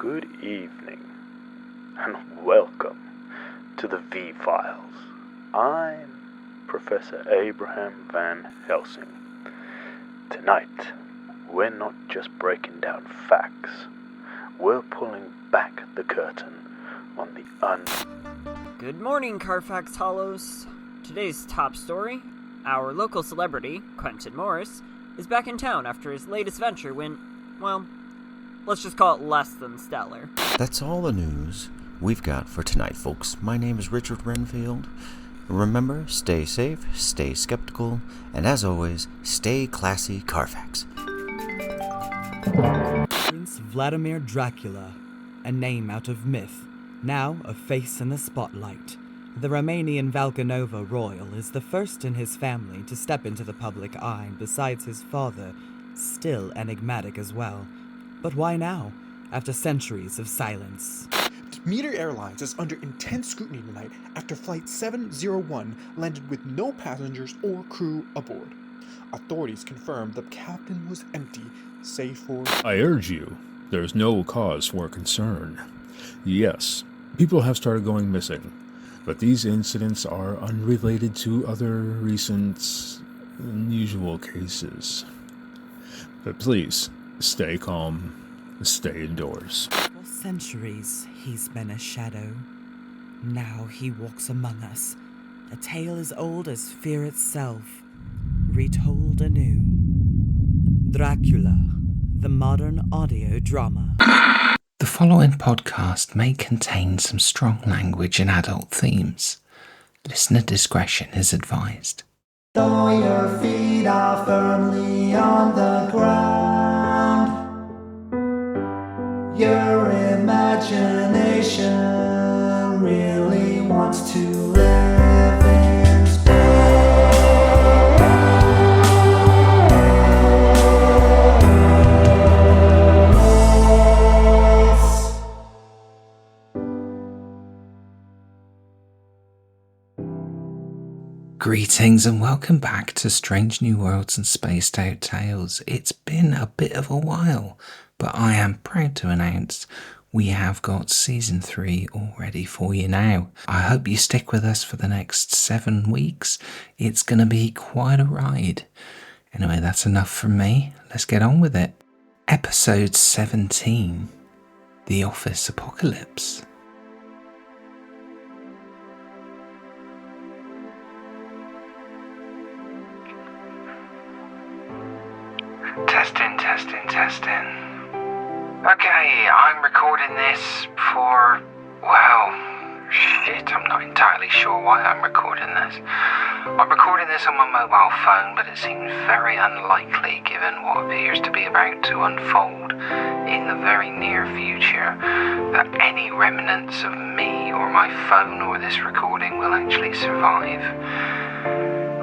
good evening, and welcome to the V-Files. I'm Professor Abraham Van Helsing. Tonight, we're not just breaking down facts, we're pulling back the curtain on the Good morning, Carfax Hollows. Today's top story: our local celebrity, Quentin Morris, is back in town after his latest venture went, well, let's just call it less than stellar. That's all the news we've got for tonight, folks. My name is Richard Renfield. Remember, stay safe, stay skeptical, and as always, stay classy, Carfax. Prince Vladimir Dracula, a name out of myth, now a face in the spotlight. The Romanian Valkanova royal is the first in his family to step into the public eye, besides his father, still enigmatic as well. But why now, after centuries of silence? Meter Airlines is under intense scrutiny tonight after Flight 701 landed with no passengers or crew aboard. Authorities confirmed the cabin was empty, save for... I urge you, there's no cause for concern. Yes, people have started going missing, but these incidents are unrelated to other recent, unusual cases. But please, stay calm, stay indoors. For centuries, he's been a shadow. Now he walks among us, a tale as old as fear itself, retold anew. Dracula, the modern audio drama. The following podcast may contain some strong language and adult themes. Listener discretion is advised. Though your feet are firmly on the ground, your imagination really wants to live in space. Greetings and welcome back to Strange New Worlds and Spaced Out Tales. It's been a bit of a while, but I am proud to announce we have got Season 3 all ready for you now. I hope you stick with us for the next 7 weeks. It's going to be quite a ride. Anyway, that's enough from me. Let's get on with it. Episode 17, The Office Apocalypse. Testing. Okay, I'm recording this for, I'm not entirely sure why I'm recording this. I'm recording this on my mobile phone, but it seems very unlikely given what appears to be about to unfold in the very near future that any remnants of me or my phone or this recording will actually survive.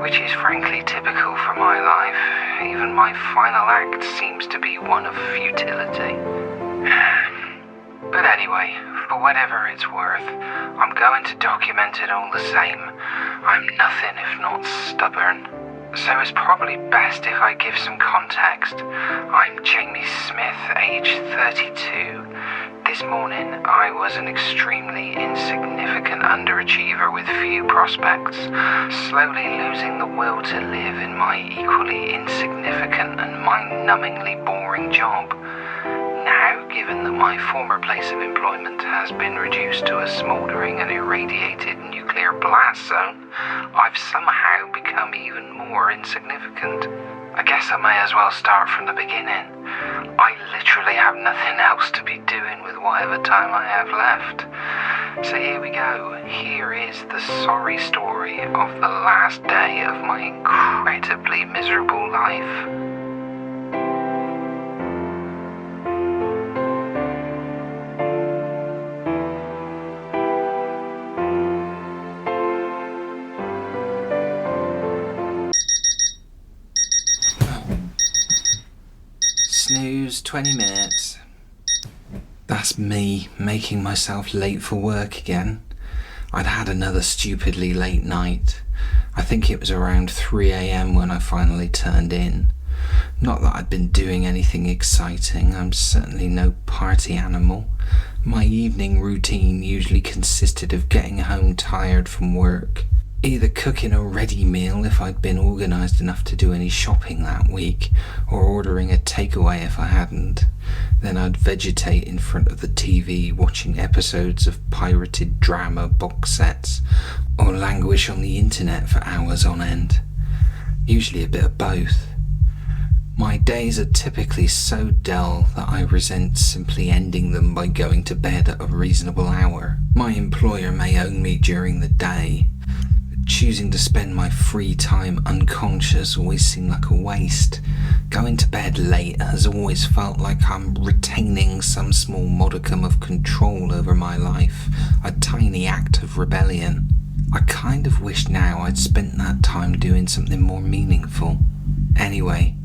Which is frankly typical for my life. Even my final act seems to be one of futility. But anyway, for whatever it's worth, I'm going to document it all the same. I'm nothing if not stubborn. So it's probably best if I give some context. I'm Jamie Smith, age 32. This morning, I was an extremely insignificant underachiever with few prospects, slowly losing the will to live in my equally insignificant and mind-numbingly boring job. Now, given that my former place of employment has been reduced to a smouldering and irradiated nuclear blast zone, I've somehow become even more insignificant. I guess I may as well start from the beginning. I literally have nothing else to be doing with whatever time I have left. So here we go. Here is the sorry story of the last day of my incredibly miserable life. Snooze, 20 minutes. That's me making myself late for work again. I'd had another stupidly late night. I think it was around 3 a.m. when I finally turned in. Not that I'd been doing anything exciting. I'm certainly no party animal. My evening routine usually consisted of getting home tired from work, either cooking a ready meal if I'd been organised enough to do any shopping that week, or ordering a takeaway if I hadn't. Then I'd vegetate in front of the TV watching episodes of pirated drama box sets, or languish on the internet for hours on end. Usually a bit of both. My days are typically so dull that I resent simply ending them by going to bed at a reasonable hour. My employer may own me during the day, but choosing to spend my free time unconscious always seemed like a waste. Going to bed late has always felt like I'm retaining some small modicum of control over my life, a tiny act of rebellion. I kind of wish now I'd spent that time doing something more meaningful. Anyway,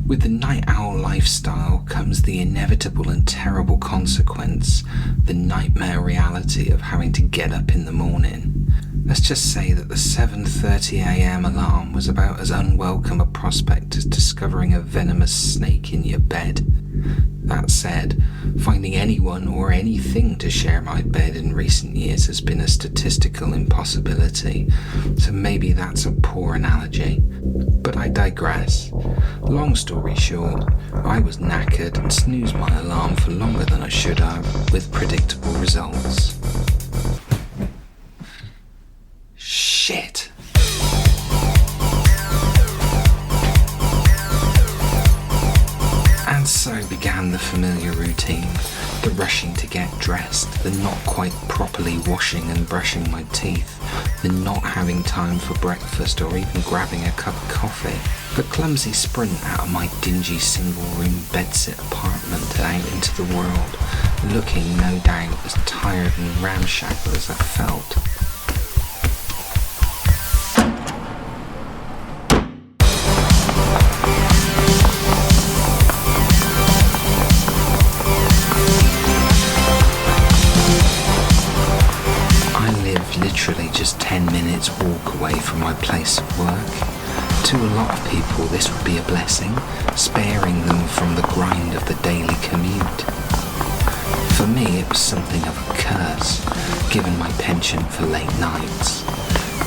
with the night owl lifestyle comes the inevitable and terrible consequence, the nightmare reality of having to get up in the morning. Let's just say that the 7:30 a.m. alarm was about as unwelcome a prospect as discovering a venomous snake in your bed. That said, finding anyone or anything to share my bed in recent years has been a statistical impossibility, so maybe that's a poor analogy. But I digress. Long story short, I was knackered and snoozed my alarm for longer than I should have, with predictable results. Shit. And so began the familiar routine, the rushing to get dressed, the not quite properly washing and brushing my teeth, the not having time for breakfast or even grabbing a cup of coffee, the clumsy sprint out of my dingy single-room bedsit apartment and out into the world, looking no doubt as tired and ramshackle as I felt. Literally just 10 minutes walk away from my place of work. To a lot of people this would be a blessing, sparing them from the grind of the daily commute. For me it was something of a curse, given my penchant for late nights.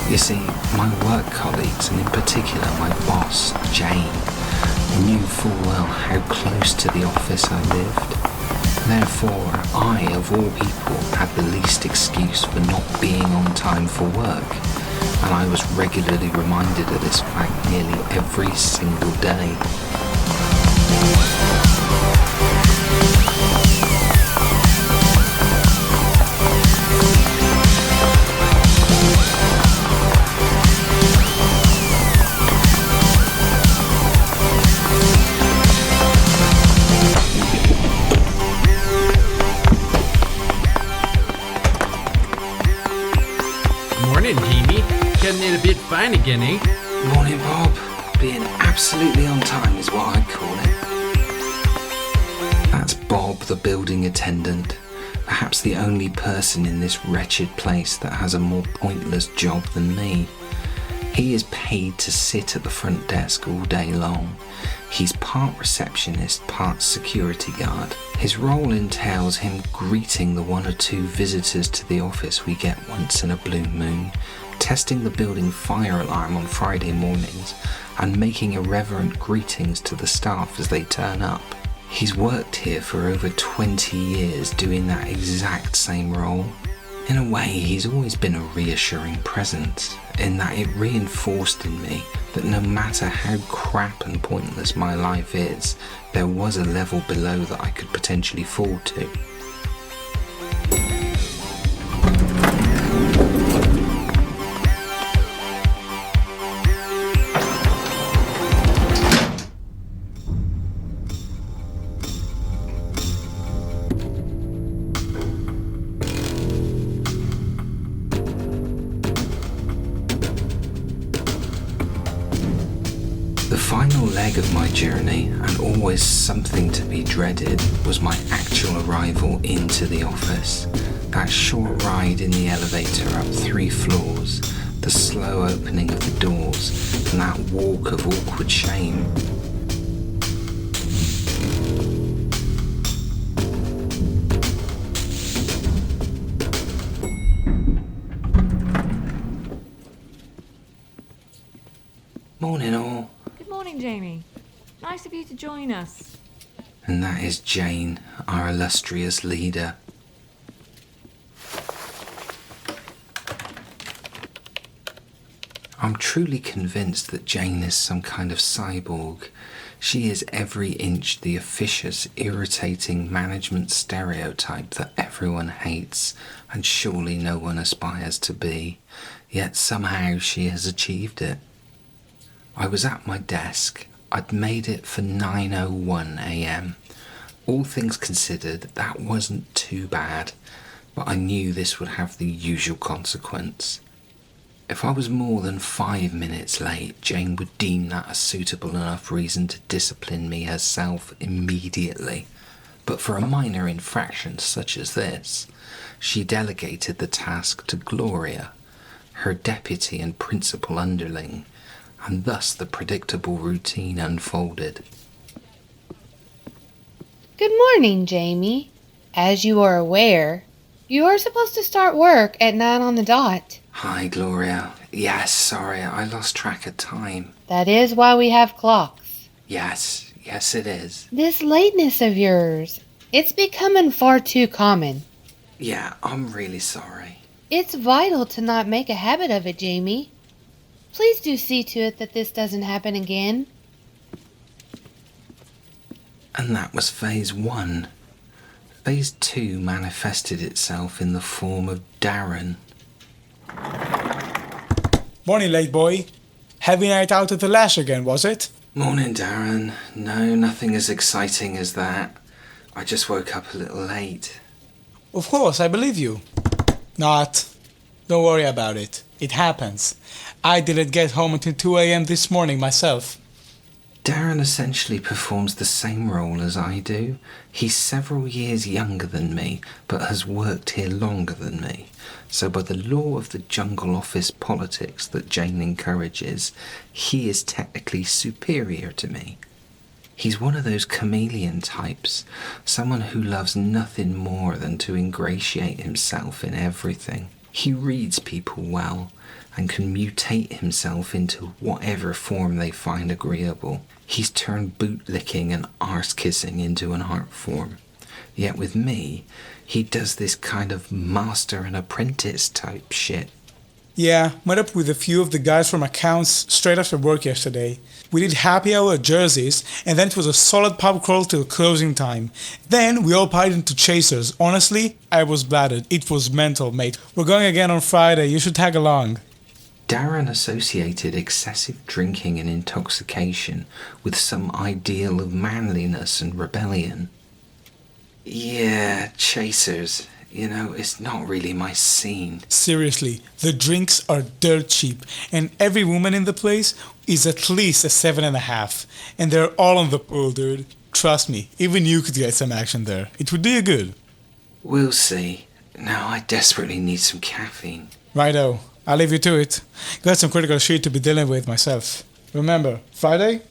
You see, my work colleagues, and in particular my boss, Jane, knew full well how close to the office I lived. Therefore, I, of all people, had the least excuse for not being on time for work, and I was regularly reminded of this fact nearly every single day. Getting it a bit fine again, eh? Morning, Bob. Being absolutely on time is what I'd call it. That's Bob, the building attendant. Perhaps the only person in this wretched place that has a more pointless job than me. He is paid to sit at the front desk all day long. He's part receptionist, part security guard. His role entails him greeting the one or two visitors to the office we get once in a blue moon, testing the building fire alarm on Friday mornings, and making irreverent greetings to the staff as they turn up. He's worked here for over 20 years doing that exact same role. In a way, he's always been a reassuring presence, in that it reinforced in me that no matter how crap and pointless my life is, there was a level below that I could potentially fall to. The final leg of my journey, and always something to be dreaded, was my actual arrival into the office. That short ride in the elevator up 3 floors, the slow opening of the doors, and that walk of awkward shame. Morning all. Good morning, Jamie. Nice of you to join us. And that is Jane, our illustrious leader. I'm truly convinced that Jane is some kind of cyborg. She is every inch the officious, irritating management stereotype that everyone hates and surely no one aspires to be. Yet somehow she has achieved it. I was at my desk. I'd made it for 9:01 a.m. All things considered, that wasn't too bad, but I knew this would have the usual consequence. If I was more than 5 minutes late, Jane would deem that a suitable enough reason to discipline me herself immediately. But for a minor infraction such as this, she delegated the task to Gloria, her deputy and principal underling, and thus the predictable routine unfolded. Good morning, Jamie. As you are aware, you are supposed to start work at 9 on the dot. Hi, Gloria. Yes, sorry, I lost track of time. That is why we have clocks. Yes, it is. This lateness of yours, it's becoming far too common. Yeah, I'm really sorry. It's vital to not make a habit of it, Jamie. Please do see to it that this doesn't happen again. And that was phase 1. Phase 2 manifested itself in the form of Darren. Morning, late boy. Heavy night out at the lash again, was it? Morning, Darren. No, nothing as exciting as that. I just woke up a little late. Of course, I believe you. Not. Don't worry about it. It happens. I didn't get home until 2 a.m. this morning myself. Darren essentially performs the same role as I do. He's several years younger than me, but has worked here longer than me. So by the law of the jungle office politics that Jane encourages, he is technically superior to me. He's one of those chameleon types, someone who loves nothing more than to ingratiate himself in everything. He reads people well and can mutate himself into whatever form they find agreeable. He's turned boot-licking and arse-kissing into an art form. Yet with me, he does this kind of master and apprentice type shit. Yeah, met up with a few of the guys from accounts straight after work yesterday. We did happy hour at Jersey's, and then it was a solid pub crawl till closing time. Then we all piled into Chasers. Honestly, I was bladdered. It was mental, mate. We're going again on Friday. You should tag along. Darren associated excessive drinking and intoxication with some ideal of manliness and rebellion. Yeah, Chasers. You know, it's not really my scene. Seriously, the drinks are dirt cheap, and every woman in the place is at least a 7.5. And they're all on the pool, dude. Trust me, even you could get some action there. It would do you good. We'll see. Now I desperately need some caffeine. Righto, I'll leave you to it. Got some critical shit to be dealing with myself. Remember, Friday?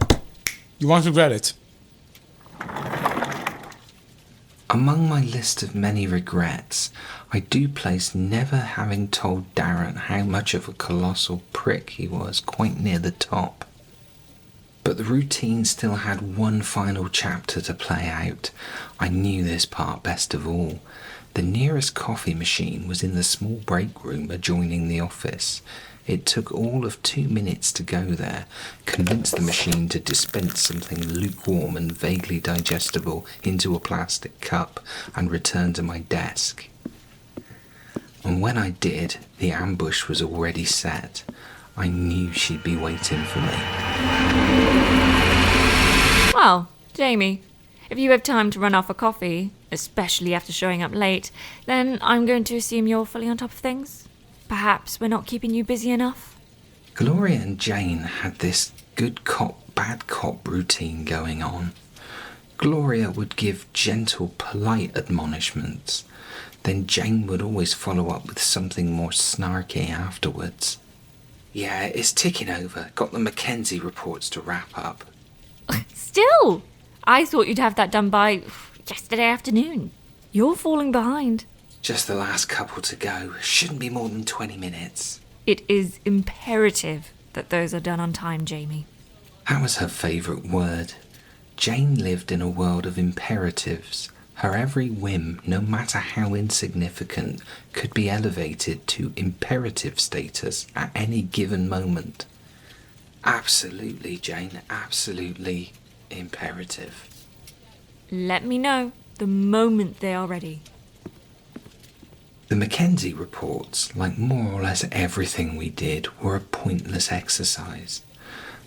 You won't regret it. Among my list of many regrets, I do place never having told Darren how much of a colossal prick he was quite near the top. But the routine still had one final chapter to play out. I knew this part best of all. The nearest coffee machine was in the small break room adjoining the office. It took all of 2 minutes to go there, convince the machine to dispense something lukewarm and vaguely digestible into a plastic cup, and return to my desk. And when I did, the ambush was already set. I knew she'd be waiting for me. Well, Jamie, if you have time to run off a coffee, especially after showing up late, then I'm going to assume you're fully on top of things. Perhaps we're not keeping you busy enough? Gloria and Jane had this good cop, bad cop routine going on. Gloria would give gentle, polite admonishments. Then Jane would always follow up with something more snarky afterwards. Yeah, it's ticking over. Got the Mackenzie reports to wrap up. Still! I thought you'd have that done by yesterday afternoon. You're falling behind. Just the last couple to go. Shouldn't be more than 20 minutes. It is imperative that those are done on time, Jamie. That was her favourite word. Jane lived in a world of imperatives. Her every whim, no matter how insignificant, could be elevated to imperative status at any given moment. Absolutely, Jane, absolutely imperative. Let me know the moment they are ready. The Mackenzie reports, like more or less everything we did, were a pointless exercise.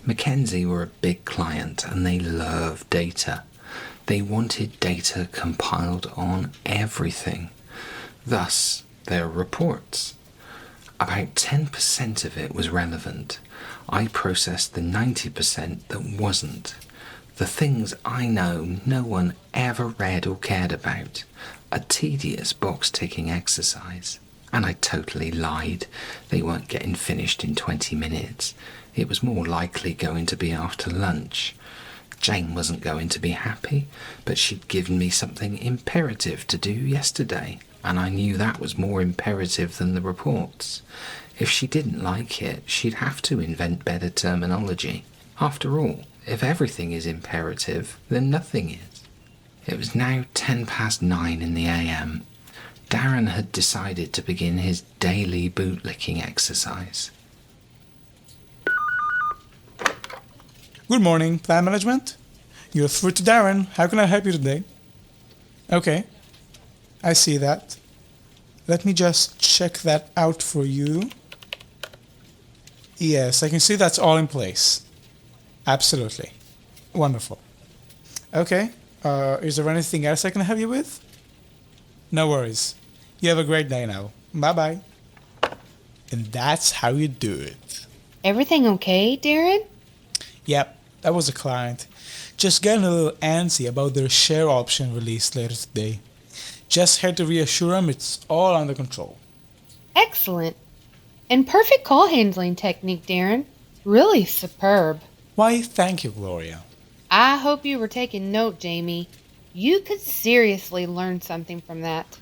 Mackenzie were a big client and they loved data. They wanted data compiled on everything. Thus, their reports. About 10% of it was relevant. I processed the 90% that wasn't. The things I know no one ever read or cared about. A tedious box-ticking exercise. And I totally lied. They weren't getting finished in 20 minutes. It was more likely going to be after lunch. Jane wasn't going to be happy, but she'd given me something imperative to do yesterday, and I knew that was more imperative than the reports. If she didn't like it, she'd have to invent better terminology. After all, if everything is imperative, then nothing is. It was now 9:10 in the AM. Darren had decided to begin his daily bootlicking exercise. Good morning, Plan Management. You're through to Darren. How can I help you today? Okay, I see that. Let me just check that out for you. Yes, I can see that's all in place. Absolutely. Wonderful. Okay, is there anything else I can help you with? No worries. You have a great day now. Bye-bye. And that's how you do it. Everything okay, Darren? Yep, that was a client. Just getting a little antsy about their share option released later today. Just had to reassure them it's all under control. Excellent. And perfect call handling technique, Darren. Really superb. Why, thank you, Gloria. I hope you were taking note, Jamie. You could seriously learn something from that.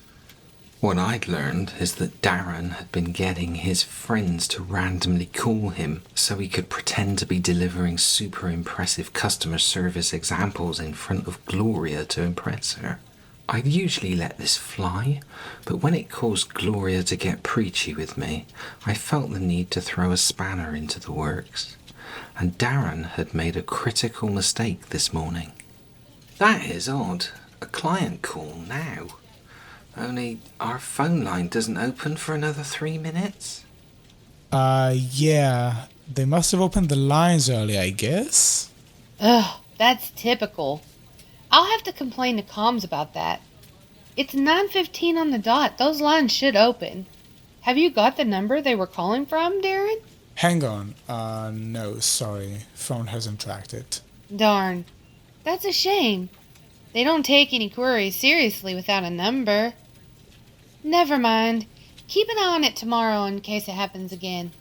What I'd learned is that Darren had been getting his friends to randomly call him so he could pretend to be delivering super impressive customer service examples in front of Gloria to impress her. I'd usually let this fly, but when it caused Gloria to get preachy with me, I felt the need to throw a spanner into the works. And Darren had made a critical mistake this morning. That is odd. A client call now. Only our phone line doesn't open for another 3 minutes? Yeah. They must have opened the lines early, I guess. Ugh, that's typical. I'll have to complain to comms about that. It's 9:15 on the dot. Those lines should open. Have you got the number they were calling from, Darren? Hang on. No, sorry. Phone hasn't tracked it. Darn. That's a shame. They don't take any queries seriously without a number. Never mind. Keep an eye on it tomorrow in case it happens again.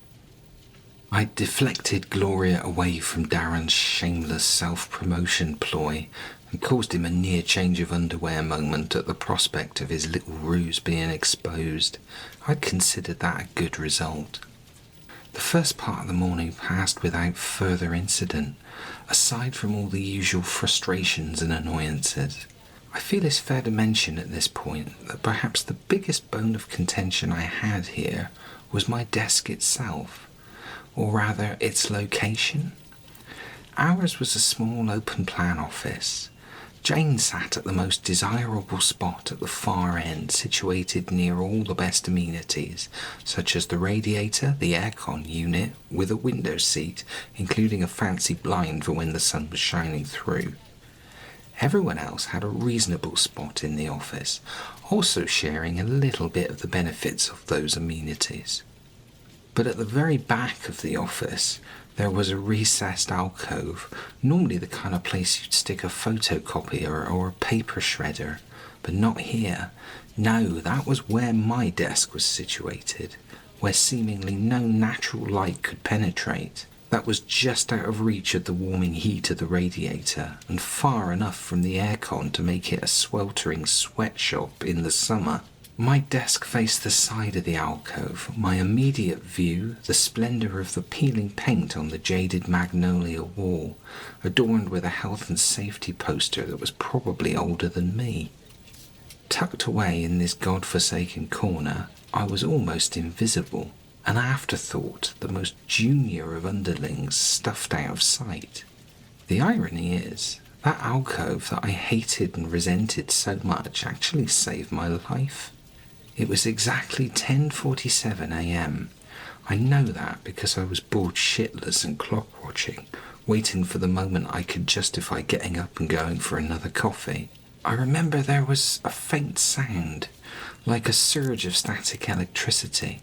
I deflected Gloria away from Darren's shameless self-promotion ploy and caused him a near change of underwear moment at the prospect of his little ruse being exposed. I'd considered that a good result. The first part of the morning passed without further incident, aside from all the usual frustrations and annoyances. I feel it's fair to mention at this point that perhaps the biggest bone of contention I had here was my desk itself, or rather its location. Ours was a small open plan office. Jane sat at the most desirable spot at the far end, situated near all the best amenities, such as the radiator, the aircon unit, with a window seat, including a fancy blind for when the sun was shining through. Everyone else had a reasonable spot in the office, also sharing a little bit of the benefits of those amenities. But at the very back of the office, there was a recessed alcove, normally the kind of place you'd stick a photocopier or a paper shredder, but not here. No, that was where my desk was situated, where seemingly no natural light could penetrate. That was just out of reach of the warming heat of the radiator, and far enough from the aircon to make it a sweltering sweatshop in the summer. My desk faced the side of the alcove. My immediate view, the splendour of the peeling paint on the jaded magnolia wall, adorned with a health and safety poster that was probably older than me. Tucked away in this godforsaken corner, I was almost invisible, an afterthought, the most junior of underlings stuffed out of sight. The irony is, that alcove that I hated and resented so much actually saved my life. It was exactly 10:47 a.m. I know that because I was bored shitless and clock watching, waiting for the moment I could justify getting up and going for another coffee. I remember there was a faint sound, like a surge of static electricity,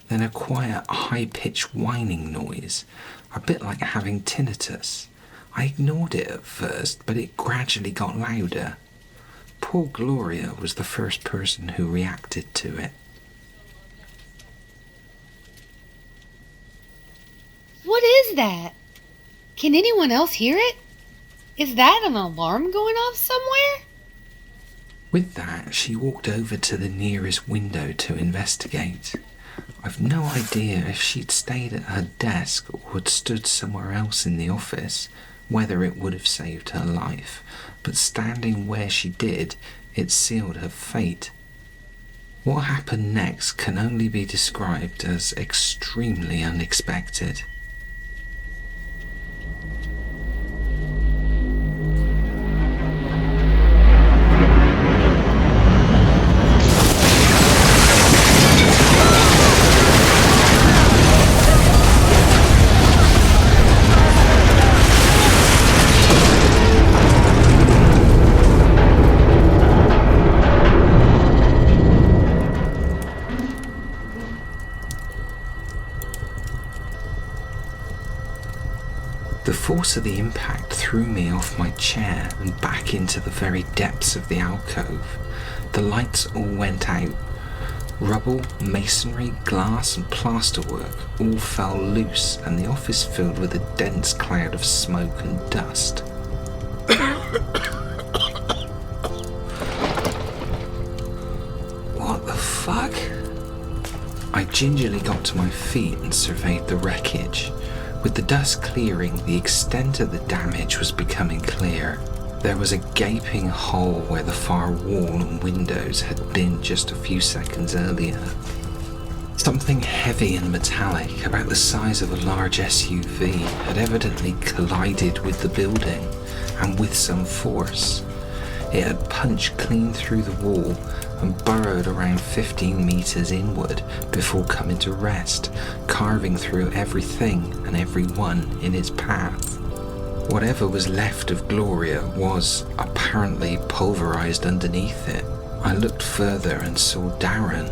then a quiet, high-pitched whining noise, a bit like having tinnitus. I ignored it at first, but it gradually got louder. Poor Gloria was the first person who reacted to it. What is that? Can anyone else hear it? Is that an alarm going off somewhere? With that, she walked over to the nearest window to investigate. I've no idea if she'd stayed at her desk or had stood somewhere else in the office, whether it would have saved her life, but standing where she did, it sealed her fate. What happened next can only be described as extremely unexpected. The force of the impact threw me off my chair and back into the very depths of the alcove. The lights all went out. Rubble, masonry, glass and plasterwork all fell loose and the office filled with a dense cloud of smoke and dust. What the fuck? I gingerly got to my feet and surveyed the wreckage. With the dust clearing, the extent of the damage was becoming clear. There was a gaping hole where the far wall and windows had been just a few seconds earlier. Something heavy and metallic, about the size of a large SUV, had evidently collided with the building, and with some force. It had punched clean through the wall and burrowed around 15 meters inward before coming to rest, carving through everything and everyone in its path. Whatever was left of Gloria was apparently pulverized underneath it. I looked further and saw Darren.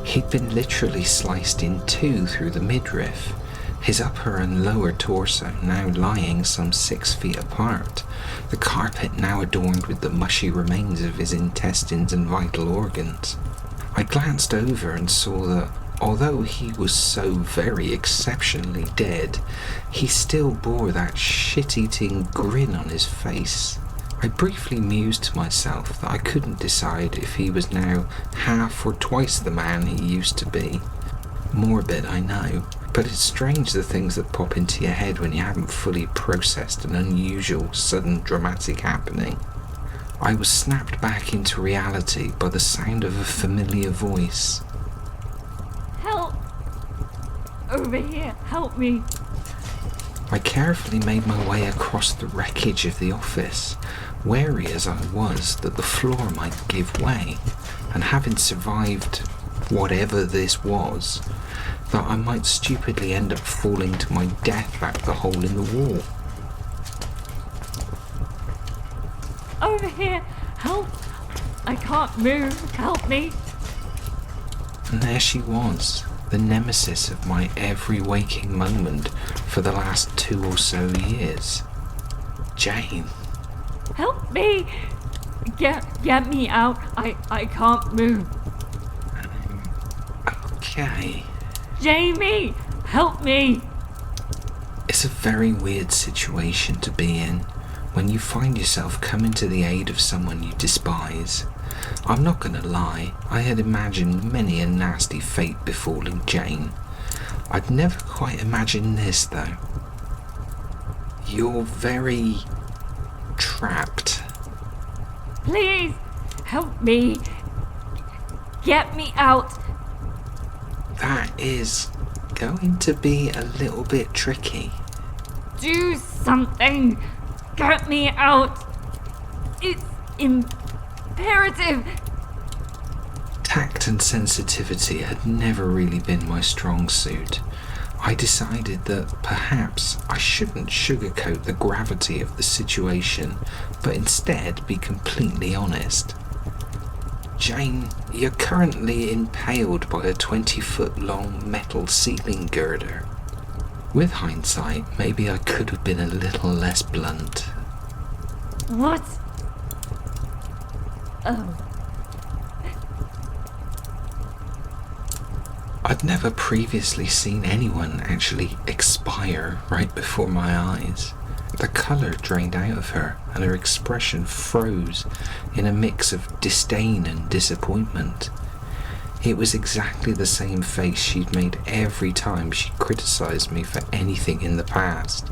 He'd been literally sliced in two through the midriff, his upper and lower torso now lying some 6 feet apart, the carpet now adorned with the mushy remains of his intestines and vital organs. I glanced over and saw that, although he was so very exceptionally dead, he still bore that shit-eating grin on his face. I briefly mused to myself that I couldn't decide if he was now half or twice the man he used to be. Morbid, I know, but it's strange the things that pop into your head when you haven't fully processed an unusual, sudden, dramatic happening. I was snapped back into reality by the sound of a familiar voice. Help! Over here, help me! I carefully made my way across the wreckage of the office, wary as I was that the floor might give way, and having survived whatever this was, that I might stupidly end up falling to my death out the hole in the wall. Over here, help! I can't move, help me! And there she was, the nemesis of my every waking moment for the last 2 or so years. Jane. Help me! Get me out, I can't move. Okay. Jamie, help me! It's a very weird situation to be in when you find yourself coming to the aid of someone you despise, I'm not gonna lie, I had imagined many a nasty fate befalling Jane. I'd never quite imagined this, though. You're very trapped. Please, help me. Get me out. That is going to be a little bit tricky. Do something. Get me out. It's imperative. Tact and sensitivity had never really been my strong suit. I decided that perhaps I shouldn't sugarcoat the gravity of the situation, but instead be completely honest. Jane, you're currently impaled by a 20-foot-long metal ceiling girder. With hindsight, maybe I could have been a little less blunt. What? Oh. I'd never previously seen anyone actually expire right before my eyes. The colour drained out of her, and her expression froze in a mix of disdain and disappointment. It was exactly the same face she'd made every time she criticised me for anything in the past.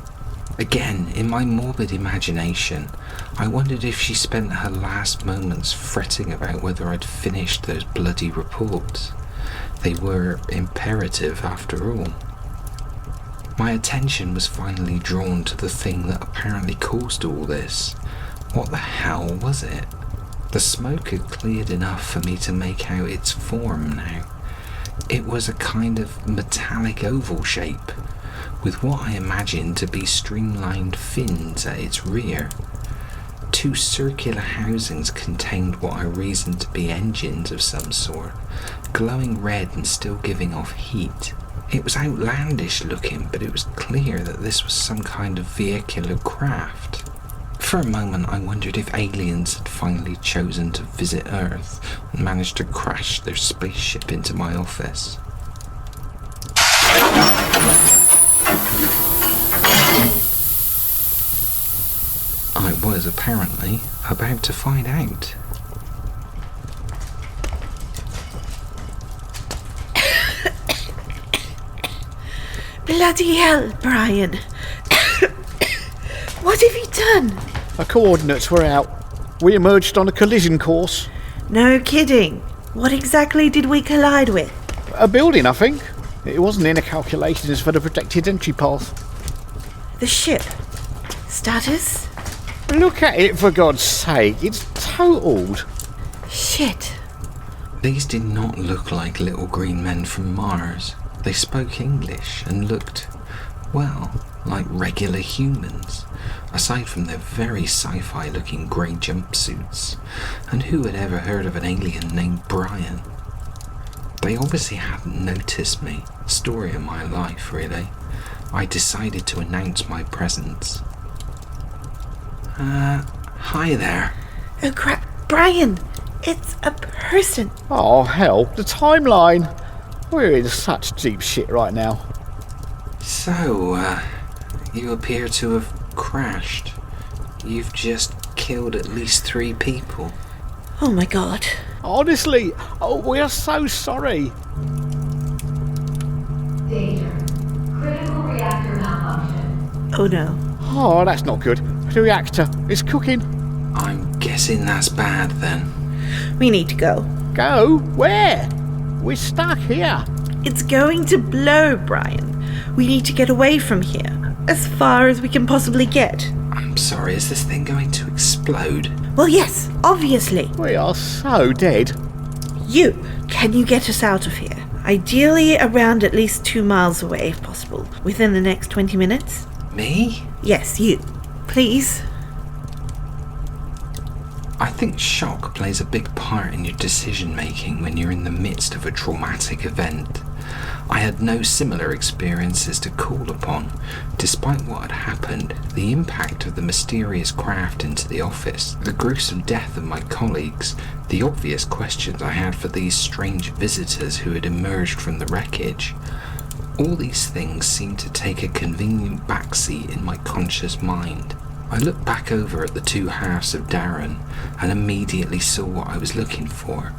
Again, in my morbid imagination, I wondered if she spent her last moments fretting about whether I'd finished those bloody reports. They were imperative after all. My attention was finally drawn to the thing that apparently caused all this. What the hell was it? The smoke had cleared enough for me to make out its form now. It was a kind of metallic oval shape, with what I imagined to be streamlined fins at its rear. Two circular housings contained what I reasoned to be engines of some sort, glowing red and still giving off heat. It was outlandish looking, but it was clear that this was some kind of vehicular craft. For a moment I wondered if aliens had finally chosen to visit Earth and managed to crash their spaceship into my office. I was apparently about to find out. Bloody hell, Brian. What have you done? Our coordinates were out. We emerged on a collision course. No kidding. What exactly did we collide with? A building, I think. It wasn't in the calculations for the protected entry path. The ship. Status? Look at it, for God's sake. It's totaled. Shit. These did not look like little green men from Mars. They spoke English and looked, well, like regular humans, aside from their very sci-fi looking grey jumpsuits. And who had ever heard of an alien named Brian? They obviously hadn't noticed me. Story of my life, really. I decided to announce my presence. Hi there. Oh crap, Brian! It's a person. Oh hell, the timeline! We're in such deep shit right now. So, you appear to have crashed. You've just killed at least 3 people. Oh my god. Honestly, we are so sorry. Danger. Critical reactor malfunction. Oh no. Oh, that's not good. The reactor is cooking. I'm guessing that's bad then. We need to go. Go? Where? We're stuck here. It's going to blow, Brian. We need to get away from here. As far as we can possibly get. I'm sorry, is this thing going to explode? Well, yes, obviously. We are so dead. Can you get us out of here? Ideally around at least 2 miles away, if possible. Within the next 20 minutes. Me? Yes, you. Please. I think shock plays a big part in your decision-making when you're in the midst of a traumatic event. I had no similar experiences to call upon. Despite what had happened, the impact of the mysterious craft into the office, the gruesome death of my colleagues, the obvious questions I had for these strange visitors who had emerged from the wreckage, all these things seemed to take a convenient backseat in my conscious mind. I looked back over at the two halves of Darren and immediately saw what I was looking for.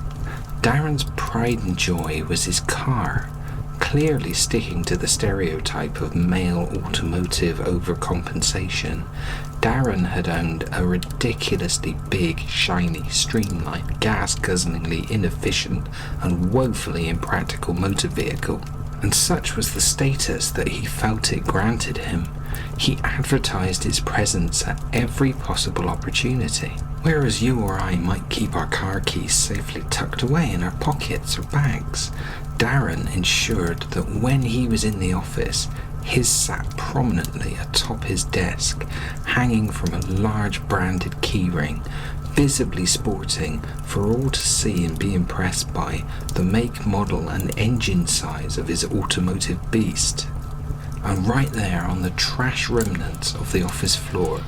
Darren's pride and joy was his car, clearly sticking to the stereotype of male automotive overcompensation. Darren had owned a ridiculously big, shiny, streamlined, gas-guzzlingly inefficient and woefully impractical motor vehicle, and such was the status that he felt it granted him. He advertised its presence at every possible opportunity. Whereas you or I might keep our car keys safely tucked away in our pockets or bags, Darren ensured that when he was in the office, his sat prominently atop his desk, hanging from a large branded keyring, visibly sporting, for all to see and be impressed by, the make, model and engine size of his automotive beast. And right there on the trash remnants of the office floor,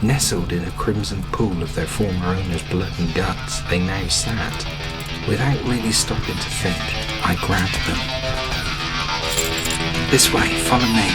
nestled in a crimson pool of their former owner's blood and guts, they now sat. Without really stopping to think, I grabbed them. This way, follow me.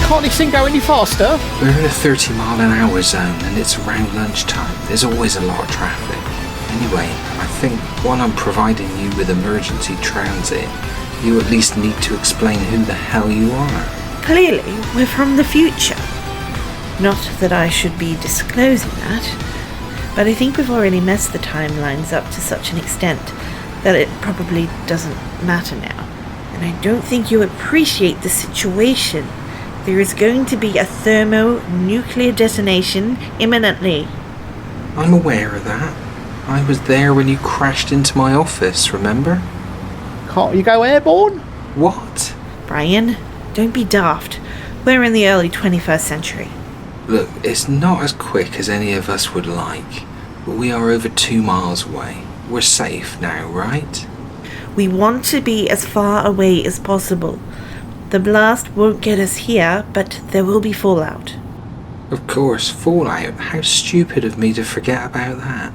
Can't this thing go any faster? We're in a 30-mile-an-hour zone and it's around lunchtime. There's always a lot of traffic. Anyway, I think while I'm providing you with emergency transit, you at least need to explain who the hell you are. Clearly, we're from the future. Not that I should be disclosing that, but I think we've already messed the timelines up to such an extent that it probably doesn't matter now. And I don't think you appreciate the situation. There is going to be a thermonuclear detonation imminently. I'm aware of that. I was there when you crashed into my office, remember? Can't you go airborne? What? Brian, don't be daft. We're in the early 21st century. Look, it's not as quick as any of us would like, but we are over 2 miles away. We're safe now, right? We want to be as far away as possible. The blast won't get us here, but there will be fallout. Of course, fallout. How stupid of me to forget about that.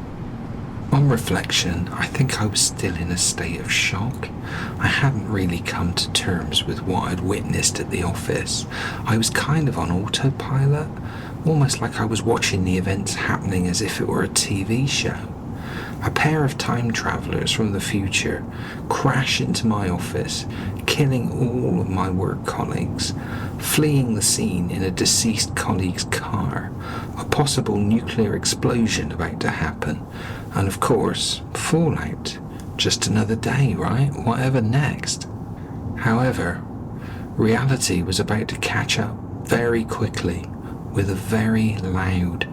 On reflection, I think I was still in a state of shock. I hadn't really come to terms with what I'd witnessed at the office. I was kind of on autopilot, almost like I was watching the events happening as if it were a TV show. A pair of time travellers from the future crash into my office, killing all of my work colleagues, fleeing the scene in a deceased colleague's car, a possible nuclear explosion about to happen, and of course, fallout. Just another day, right? Whatever next. However, reality was about to catch up very quickly with a very loud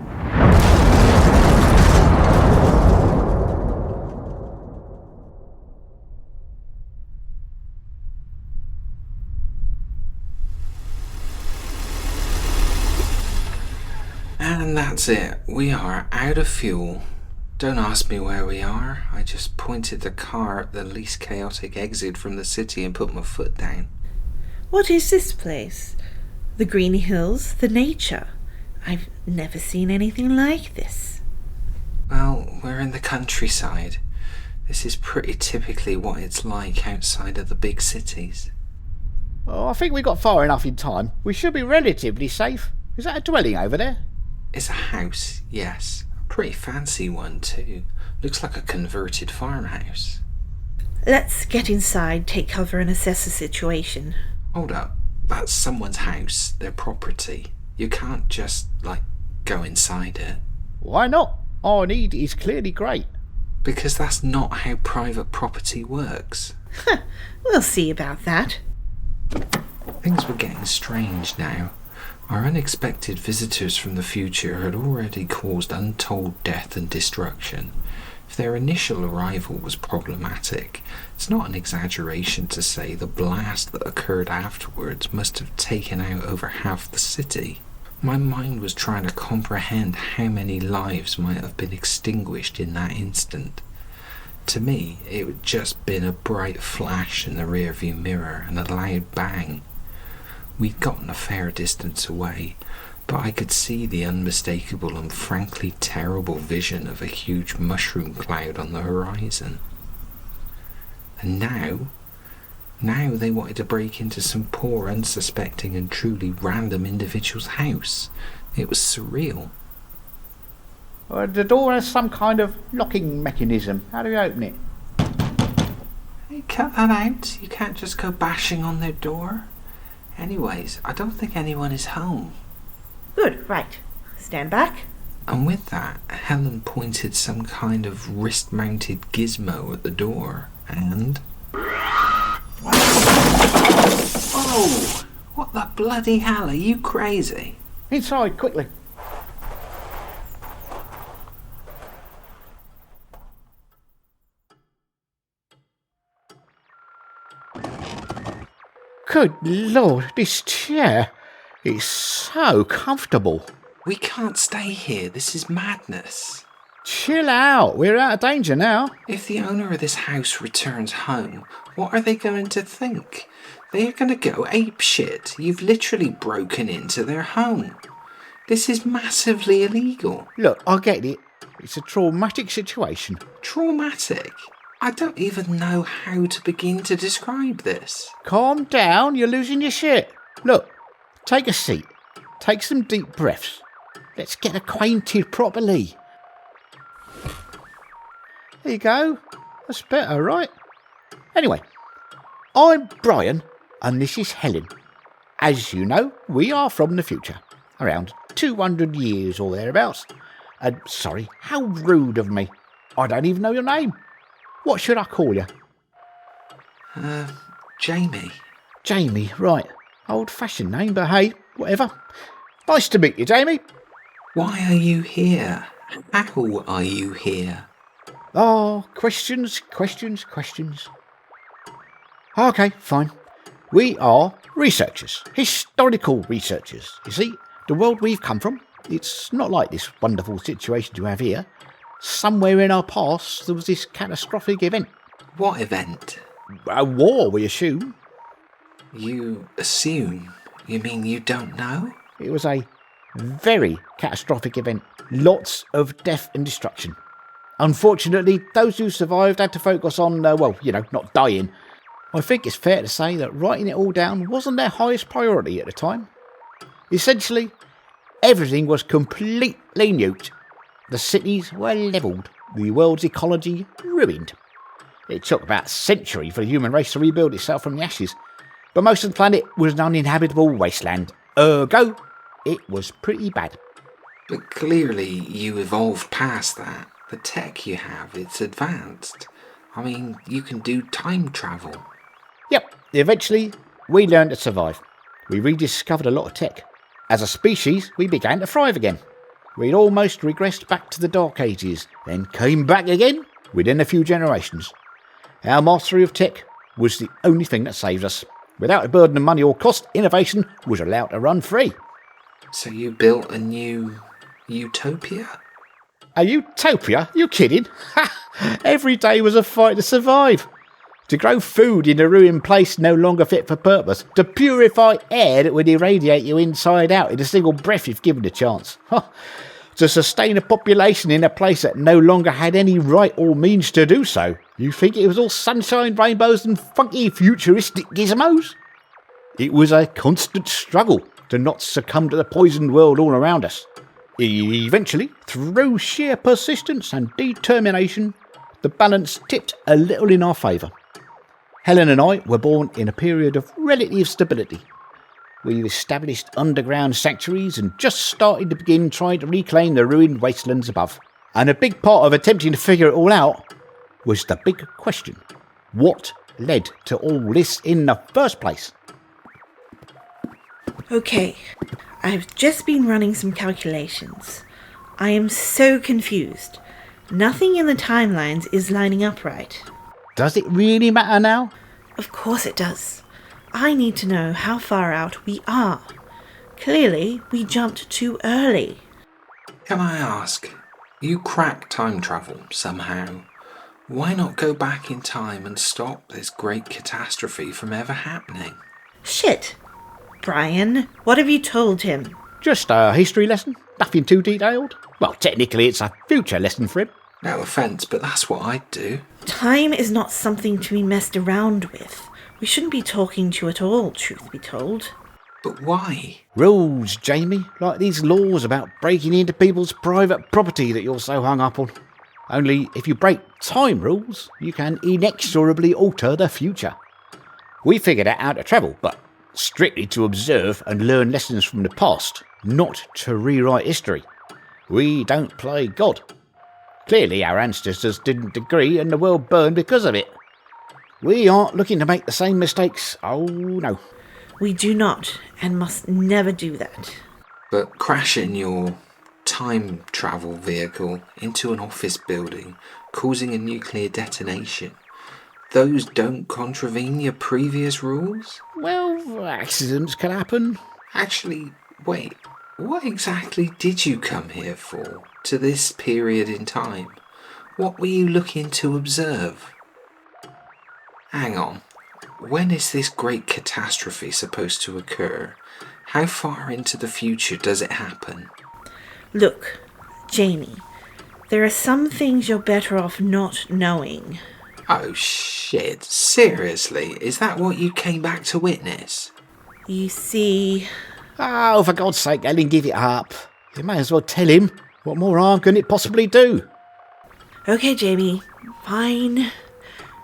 And that's it. We are out of fuel. Don't ask me where we are. I just pointed the car at the least chaotic exit from the city and put my foot down. What is this place? The green hills, the nature. I've never seen anything like this. Well, we're in the countryside. This is pretty typically what it's like outside of the big cities. Oh, I think we got far enough in time. We should be relatively safe. Is that a dwelling over there? It's a house, yes. A pretty fancy one, too. Looks like a converted farmhouse. Let's get inside, take cover and assess the situation. Hold up. That's someone's house, their property. You can't just, go inside it. Why not? Our need is clearly great. Because that's not how private property works. We'll see about that. Things were getting strange now. Our unexpected visitors from the future had already caused untold death and destruction. If their initial arrival was problematic, it's not an exaggeration to say the blast that occurred afterwards must have taken out over half the city. My mind was trying to comprehend how many lives might have been extinguished in that instant. To me, it had just been a bright flash in the rearview mirror and a loud bang. We'd gotten a fair distance away, but I could see the unmistakable and frankly terrible vision of a huge mushroom cloud on the horizon. And now they wanted to break into some poor, unsuspecting and truly random individual's house. It was surreal. The door has some kind of locking mechanism. How do we open it? Hey, cut that out. You can't just go bashing on their door. Anyways, I don't think anyone is home. Good, right. Stand back. And with that, Helen pointed some kind of wrist-mounted gizmo at the door, and... Whoa! What the bloody hell? Are you crazy? Inside, quickly. Good Lord, this chair is so comfortable. We can't stay here. This is madness. Chill out. We're out of danger now. If the owner of this house returns home, what are they going to think? They are going to go apeshit. You've literally broken into their home. This is massively illegal. Look, I get it. It's a traumatic situation. Traumatic? I don't even know how to begin to describe this. Calm down, you're losing your shit. Look, take a seat. Take some deep breaths. Let's get acquainted properly. There you go. That's better, right? Anyway, I'm Brian, and this is Helen. As you know, we are from the future. Around 200 years or thereabouts. Sorry, how rude of me. I don't even know your name. What should I call you? Jamie. Jamie, right. Old-fashioned name, but hey, whatever. Nice to meet you, Jamie. Why are you here? How are you here? Oh, questions. Okay, fine. We are researchers. Historical researchers. You see, the world we've come from, it's not like this wonderful situation you have here. Somewhere in our past, there was this catastrophic event. What event? A war, we assume. You assume? You mean you don't know? It was a very catastrophic event. Lots of death and destruction. Unfortunately, those who survived had to focus on, not dying. I think it's fair to say that writing it all down wasn't their highest priority at the time. Essentially, everything was completely nuked. The cities were levelled, the world's ecology ruined. It took about a century for the human race to rebuild itself from the ashes, but most of the planet was an uninhabitable wasteland. Ergo, it was pretty bad. But clearly you evolved past that. The tech you have, it's advanced. I mean, you can do time travel. Yep, eventually we learned to survive. We rediscovered a lot of tech. As a species, we began to thrive again. We'd almost regressed back to the Dark Ages, then came back again within a few generations. Our mastery of tech was the only thing that saved us. Without a burden of money or cost, innovation was allowed to run free. So you built a new utopia? A utopia? You kidding? Ha! Every day was a fight to survive. To grow food in a ruined place no longer fit for purpose. To purify air that would irradiate you inside out in a single breath if given a chance. To sustain a population in a place that no longer had any right or means to do so. You think it was all sunshine, rainbows and funky futuristic gizmos? It was a constant struggle to not succumb to the poisoned world all around us. Eventually, through sheer persistence and determination, the balance tipped a little in our favour. Helen and I were born in a period of relative stability. We've established underground sanctuaries and just started to begin trying to reclaim the ruined wastelands above. And a big part of attempting to figure it all out was the big question. What led to all this in the first place? Okay, I've just been running some calculations. I am so confused. Nothing in the timelines is lining up right. Does it really matter now? Of course it does. I need to know how far out we are. Clearly, we jumped too early. Can I ask, you cracked time travel somehow. Why not go back in time and stop this great catastrophe from ever happening? Shit! Brian, what have you told him? Just a history lesson. Nothing too detailed. Well, technically it's a future lesson for him. No offence, but that's what I'd do. Time is not something to be messed around with. We shouldn't be talking to you at all, truth be told. But why? Rules, Jamie, like these laws about breaking into people's private property that you're so hung up on. Only if you break time rules, you can inexorably alter the future. We figured out how to travel, but strictly to observe and learn lessons from the past, not to rewrite history. We don't play God. Clearly our ancestors didn't agree and the world burned because of it. We aren't looking to make the same mistakes, oh no. We do not, and must never do that. But crashing your time travel vehicle into an office building, causing a nuclear detonation, those don't contravene your previous rules? Well, accidents can happen. Actually, wait, what exactly did you come here for, to this period in time? What were you looking to observe? Hang on, when is this great catastrophe supposed to occur? How far into the future does it happen? Look, Jamie, there are some things you're better off not knowing. Oh shit, seriously? Is that what you came back to witness? You see... Oh, for God's sake, Helen, give it up. You may as well tell him. What more harm can it possibly do? Okay, Jamie, fine.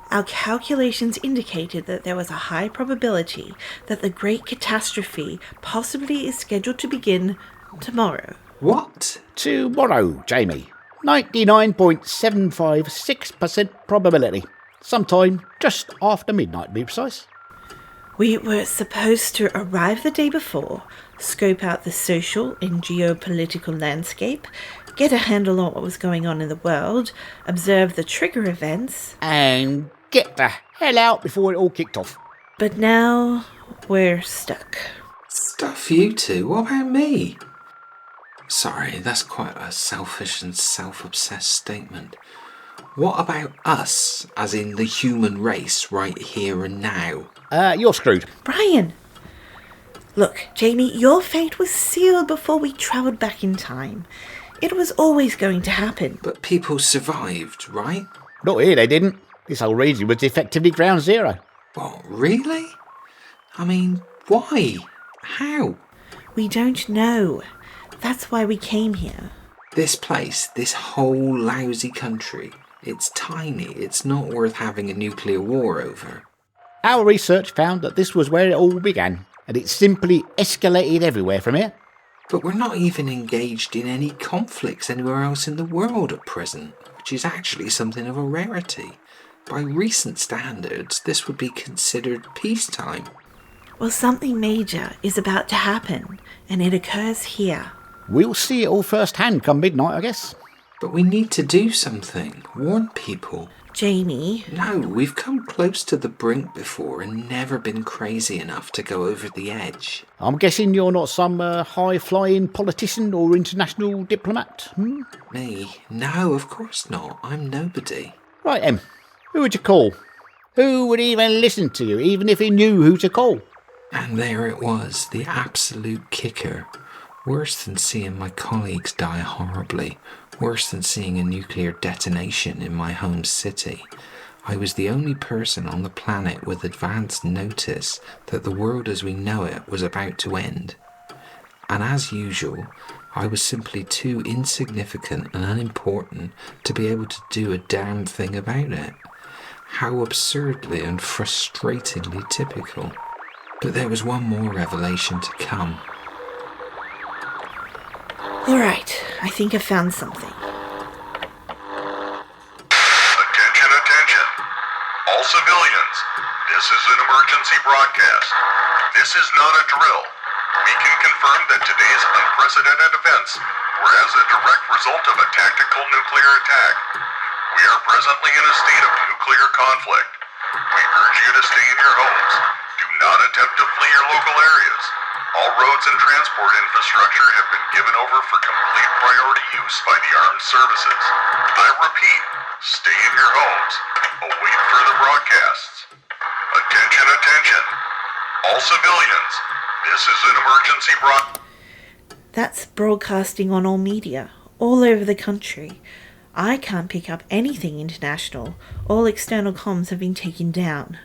Our calculations indicated that there was a high probability that the great catastrophe possibly is scheduled to begin tomorrow. What? Tomorrow, Jamie. 99.756% probability. Sometime just after midnight, to be precise. We were supposed to arrive the day before, scope out the social and geopolitical landscape, get a handle on what was going on in the world, observe the trigger events, and get the hell out before it all kicked off. But now we're stuck. Stuff you two? What about me? Sorry, that's quite a selfish and self-obsessed statement. What about us, as in the human race, right here and now? You're screwed. Brian! Look, Jamie, your fate was sealed before we travelled back in time. It was always going to happen. But people survived, right? Not here, they didn't. This whole region was effectively ground zero. What, really? I mean, why? How? We don't know. That's why we came here. This place, this whole lousy country, it's tiny. It's not worth having a nuclear war over. Our research found that this was where it all began, and it simply escalated everywhere from here. But we're not even engaged in any conflicts anywhere else in the world at present, which is actually something of a rarity. By recent standards, this would be considered peacetime. Well, something major is about to happen, and it occurs here. We'll see it all firsthand come midnight, I guess. But we need to do something. Warn people. Jamie? No, we've come close to the brink before and never been crazy enough to go over the edge. I'm guessing you're not some high-flying politician or international diplomat, Me? No, of course not. I'm nobody. Right, Em. Who would you call? Who would even listen to you, even if he knew who to call? And there it was, the absolute kicker. Worse than seeing my colleagues die horribly. Worse than seeing a nuclear detonation in my home city. I was the only person on the planet with advance notice that the world as we know it was about to end. And as usual, I was simply too insignificant and unimportant to be able to do a damn thing about it. How absurdly and frustratingly typical. But there was one more revelation to come. Alright, I think I found something. Attention, attention. All civilians, this is an emergency broadcast. This is not a drill. We can confirm that today's unprecedented events were as a direct result of a tactical nuclear attack. We are presently in a state of nuclear conflict. We urge you to stay in your homes. Do not attempt to flee your local areas. All roads and transport infrastructure have been given over for complete priority use by the armed services. I repeat, stay in your homes. Await further broadcasts. Attention, attention. All civilians, this is an emergency That's broadcasting on all media, all over the country. I can't pick up anything international. All external comms have been taken down.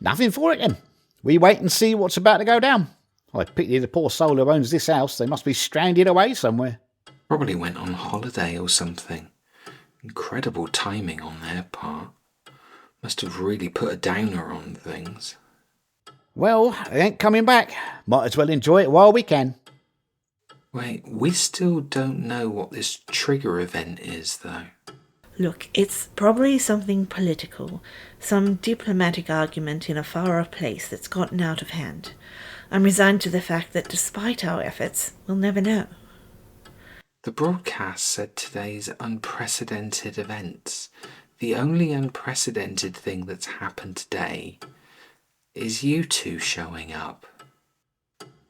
Nothing for it then. We wait and see what's about to go down. I pity the poor soul who owns this house. They must be stranded away somewhere. Probably went on holiday or something. Incredible timing on their part. Must have really put a downer on things. Well, they ain't coming back. Might as well enjoy it while we can. Wait, we still don't know what this trigger event is, though. Look, it's probably something political, some diplomatic argument in a far-off place that's gotten out of hand. I'm resigned to the fact that despite our efforts, we'll never know. The broadcast said today's unprecedented events. The only unprecedented thing that's happened today is you two showing up.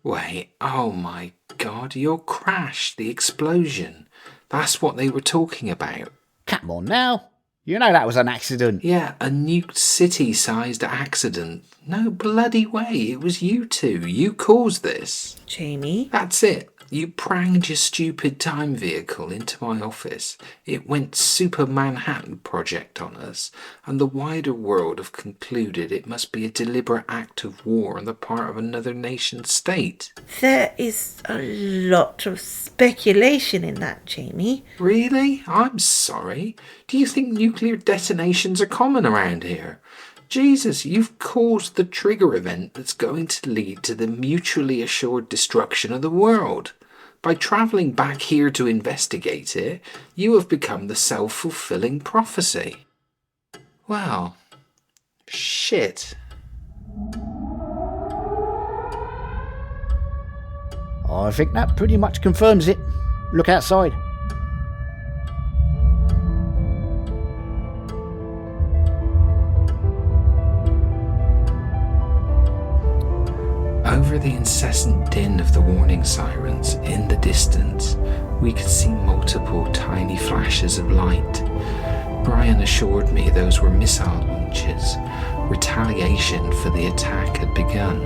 Wait, oh my god, your crash, the explosion. That's what they were talking about. Come on now. You know that was an accident. Yeah, a nuked city-sized accident. No bloody way, it was you two. You caused this. Jamie? That's it. You pranged your stupid time vehicle into my office. It went Super Manhattan Project on us, and the wider world have concluded it must be a deliberate act of war on the part of another nation state. There is a lot of speculation in that, Jamie. Really? I'm sorry. Do you think nuclear detonations are common around here? Jesus, you've caused the trigger event that's going to lead to the mutually assured destruction of the world. By travelling back here to investigate it, you have become the self-fulfilling prophecy. Well, shit. I think that pretty much confirms it. Look outside. Over the incessant din of the warning sirens, in the distance, we could see multiple tiny flashes of light. Brian assured me those were missile launches. Retaliation for the attack had begun.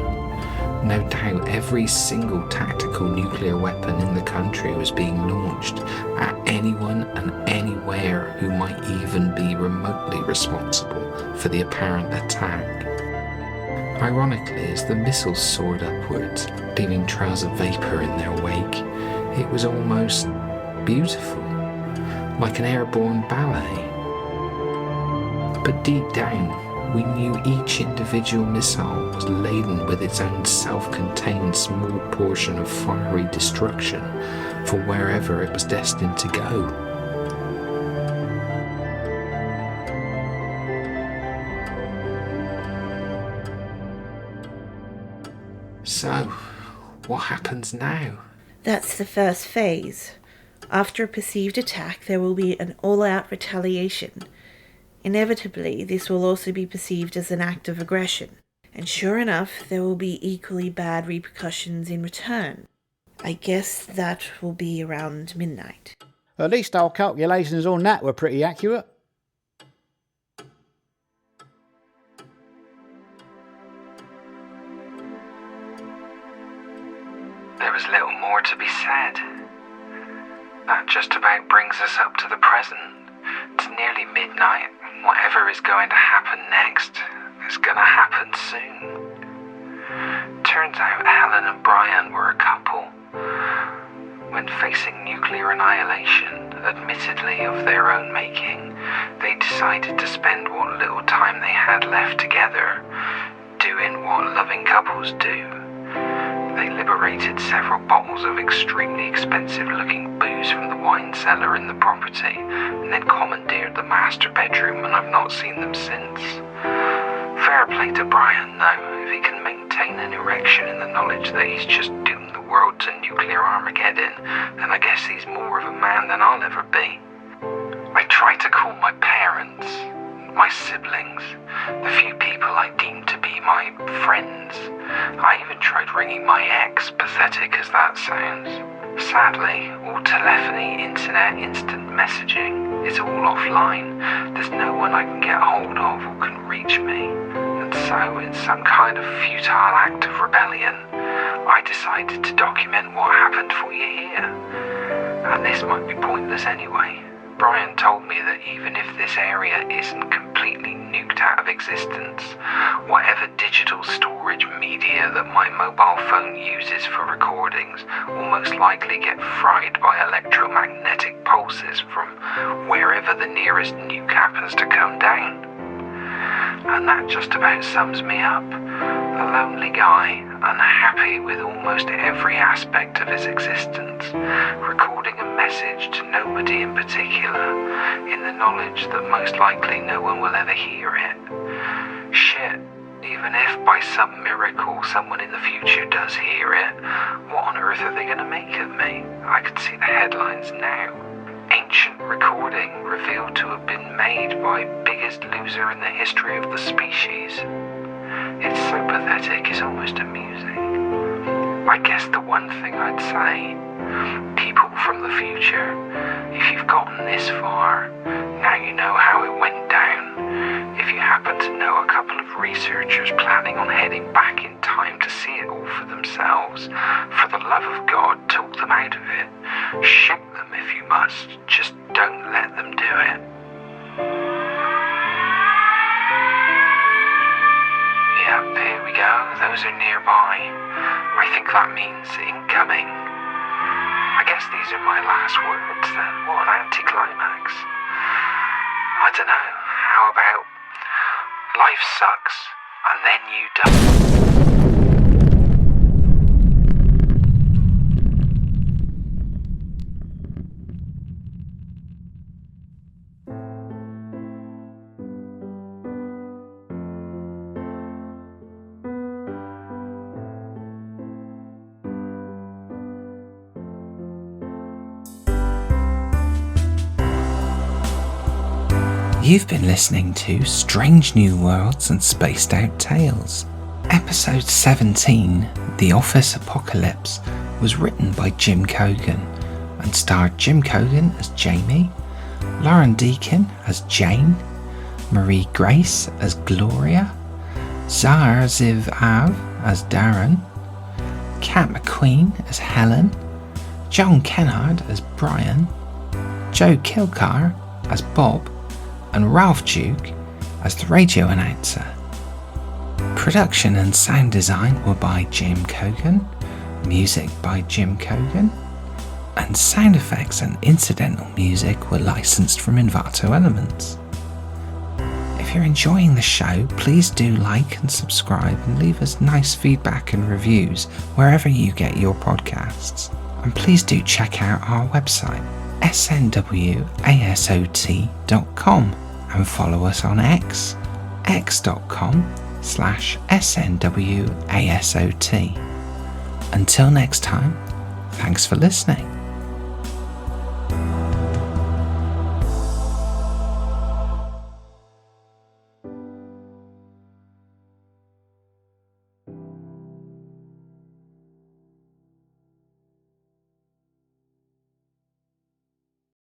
No doubt every single tactical nuclear weapon in the country was being launched at anyone and anywhere who might even be remotely responsible for the apparent attack. Ironically, as the missiles soared upwards, leaving trails of vapour in their wake, it was almost beautiful, like an airborne ballet. But deep down, we knew each individual missile was laden with its own self-contained small portion of fiery destruction for wherever it was destined to go. So, what happens now? That's the first phase. After a perceived attack, there will be an all-out retaliation. Inevitably, this will also be perceived as an act of aggression. And sure enough, there will be equally bad repercussions in return. I guess that will be around midnight. At least our calculations on that were pretty accurate. There was little more to be said. That just about brings us up to the present. It's nearly midnight. Whatever is going to happen next is going to happen soon. Turns out Helen and Brian were a couple. When facing nuclear annihilation, admittedly of their own making, they decided to spend what little time they had left together doing what loving couples do. They liberated several bottles of extremely expensive-looking booze from the wine cellar in the property, and then commandeered the master bedroom, and I've not seen them since. Fair play to Brian, though. If he can maintain an erection in the knowledge that he's just doomed the world to nuclear Armageddon, then I guess he's more of a man than I'll ever be. I try to call my parents, my siblings, the few people I deem to be my friends. I even tried ringing my ex, pathetic as that sounds. Sadly, all telephony, internet, instant messaging is all offline. There's no one I can get hold of or can reach me. And so, in some kind of futile act of rebellion, I decided to document what happened for you here. And this might be pointless anyway. Brian told me that even if this area isn't completely nuked out of existence, whatever digital storage media that my mobile phone uses for recordings will most likely get fried by electromagnetic pulses from wherever the nearest nuke happens to come down. And that just about sums me up. A lonely guy, unhappy with almost every aspect of his existence, recording a message to nobody in particular, in the knowledge that most likely no one will ever hear it. Shit, even if by some miracle someone in the future does hear it, what on earth are they going to make of me? I can see the headlines now. Ancient recording revealed to have been made by biggest loser in the history of the species. It's so pathetic, it's almost amusing. I guess the one thing I'd say, people from the future, if you've gotten this far, now you know how it went down. If you happen to know a couple of researchers planning on heading back in time to see it all for themselves, for the love of God, talk them out of it. Shoot them if you must, just don't let them do it. Yep, here we go, those are nearby. I think that means incoming. I guess these are my last words then. What an anticlimax. I don't know, how about life sucks and then you don't? You've been listening to Strange New Worlds and Spaced Out Tales. Episode 17, The Office Apocalypse, was written by Jim Cogan and starred Jim Cogan as Jamie, Lauren Deakin as Jane, Marie Grace as Gloria, Ziv-Av as Darren, Kat McQueen as Helen, John Kennard as Brian, Joe Kilcar as Bob, and Ralph Duke as the radio announcer. Production and sound design were by Jim Cogan, music by Jim Cogan, and sound effects and incidental music were licensed from Envato Elements. If you're enjoying the show, please do like and subscribe and leave us nice feedback and reviews wherever you get your podcasts. And please do check out our website, snwasot.com, and follow us on x.com/snwasot. Until next time, thanks for listening.